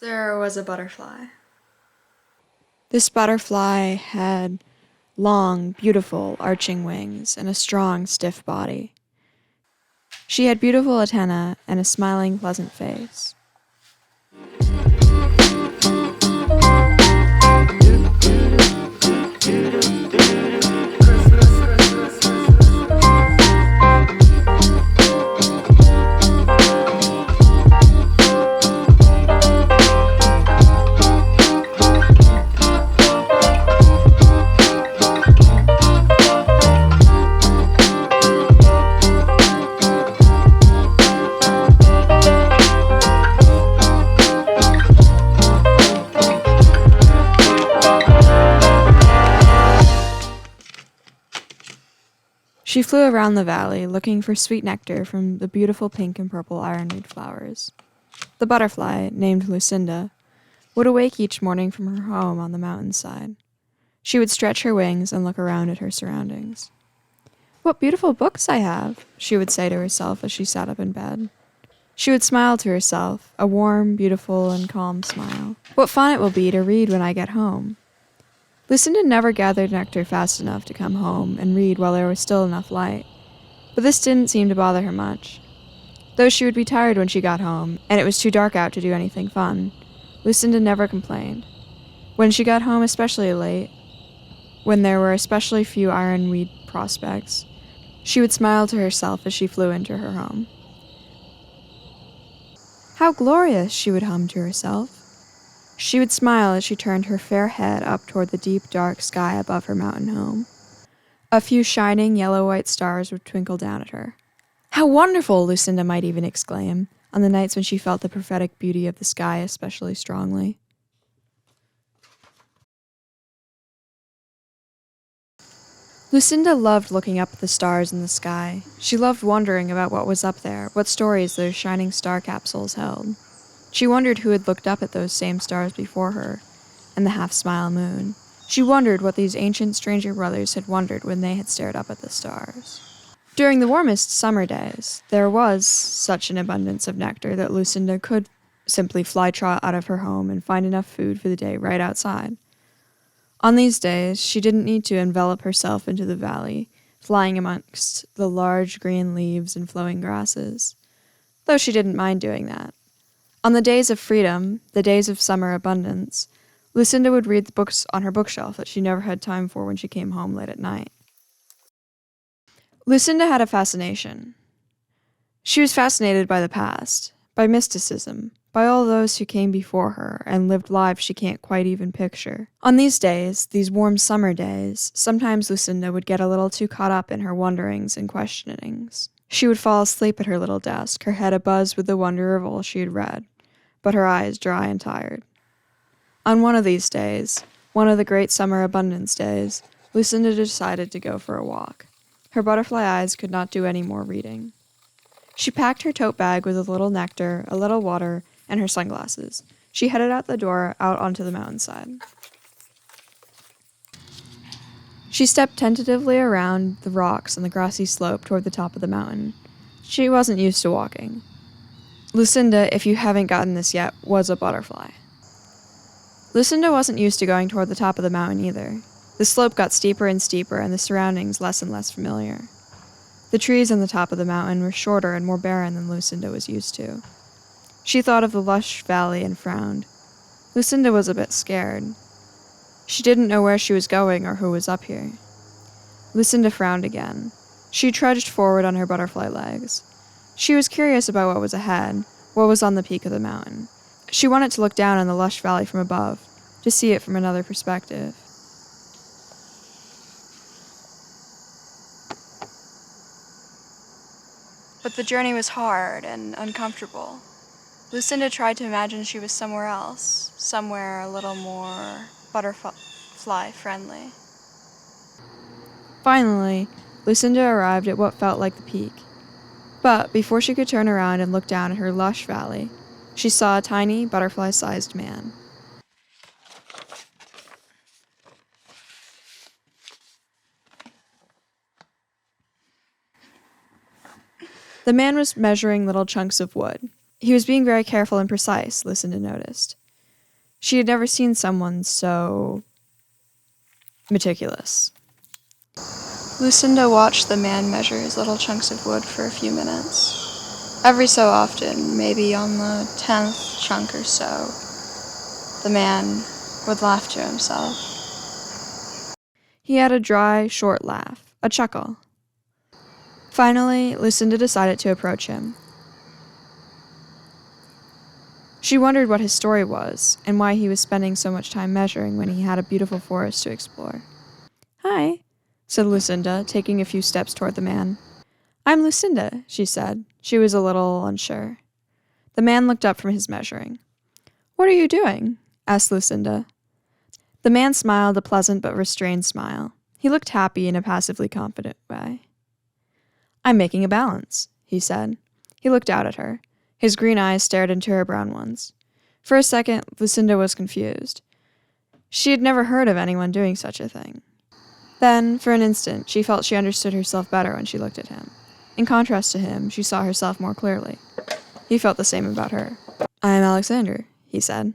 There was a butterfly. This butterfly had long, beautiful, arching wings and a strong, stiff body. She had beautiful antennae and a smiling, pleasant face. She flew around the valley, looking for sweet nectar from the beautiful pink and purple ironweed flowers. The butterfly, named Lucinda, would awake each morning from her home on the mountainside. She would stretch her wings and look around at her surroundings. "What beautiful books I have," she would say to herself as she sat up in bed. She would smile to herself, a warm, beautiful, and calm smile. "What fun it will be to read when I get home." Lucinda never gathered nectar fast enough to come home and read while there was still enough light, but this didn't seem to bother her much. Though she would be tired when she got home, and it was too dark out to do anything fun, Lucinda never complained. When she got home especially late, when there were especially few ironweed prospects, she would smile to herself as she flew into her home. "How glorious," she would hum to herself. She would smile as she turned her fair head up toward the deep, dark sky above her mountain home. A few shining, yellow-white stars would twinkle down at her. "How wonderful!" Lucinda might even exclaim, on the nights when she felt the prophetic beauty of the sky especially strongly. Lucinda loved looking up at the stars in the sky. She loved wondering about what was up there, what stories those shining star capsules held. She wondered who had looked up at those same stars before her, and the half-smile moon. She wondered what these ancient stranger brothers had wondered when they had stared up at the stars. During the warmest summer days, there was such an abundance of nectar that Lucinda could simply fly trot out of her home and find enough food for the day right outside. On these days, she didn't need to envelop herself into the valley, flying amongst the large green leaves and flowing grasses, though she didn't mind doing that. On the days of freedom, the days of summer abundance, Lucinda would read the books on her bookshelf that she never had time for when she came home late at night. Lucinda had a fascination. She was fascinated by the past, by mysticism, by all those who came before her and lived lives she can't quite even picture. On these days, these warm summer days, sometimes Lucinda would get a little too caught up in her wonderings and questionings. She would fall asleep at her little desk, her head abuzz with the wonder of all she had read, but her eyes dry and tired. On one of these days, one of the great summer abundance days, Lucinda decided to go for a walk. Her butterfly eyes could not do any more reading. She packed her tote bag with a little nectar, a little water, and her sunglasses. She headed out the door, out onto the mountainside. She stepped tentatively around the rocks on the grassy slope toward the top of the mountain. She wasn't used to walking. Lucinda, if you haven't gotten this yet, was a butterfly. Lucinda wasn't used to going toward the top of the mountain either. The slope got steeper and steeper, and the surroundings less and less familiar. The trees on the top of the mountain were shorter and more barren than Lucinda was used to. She thought of the lush valley and frowned. Lucinda was a bit scared. She didn't know where she was going or who was up here. Lucinda frowned again. She trudged forward on her butterfly legs. She was curious about what was ahead, what was on the peak of the mountain. She wanted to look down on the lush valley from above, to see it from another perspective. But the journey was hard and uncomfortable. Lucinda tried to imagine she was somewhere else, somewhere a little more butterfly-friendly. Finally, Lucinda arrived at what felt like the peak. But before she could turn around and look down at her lush valley, she saw a tiny, butterfly-sized man. The man was measuring little chunks of wood. He was being very careful and precise, Lucinda noticed. She had never seen someone so meticulous. Lucinda watched the man measure his little chunks of wood for a few minutes. Every so often, maybe on the 10th chunk or so, the man would laugh to himself. He had a dry, short laugh, a chuckle. Finally, Lucinda decided to approach him. She wondered what his story was, and why he was spending so much time measuring when he had a beautiful forest to explore. "Hi," said Lucinda, taking a few steps toward the man. "I'm Lucinda," she said. She was a little unsure. The man looked up from his measuring. "What are you doing?" asked Lucinda. The man smiled a pleasant but restrained smile. He looked happy in a passively confident way. "I'm making a balance," he said. He looked out at her. His green eyes stared into her brown ones. For a second, Lucinda was confused. She had never heard of anyone doing such a thing. Then, for an instant, she felt she understood herself better when she looked at him. In contrast to him, she saw herself more clearly. He felt the same about her. "I am Alexander," he said.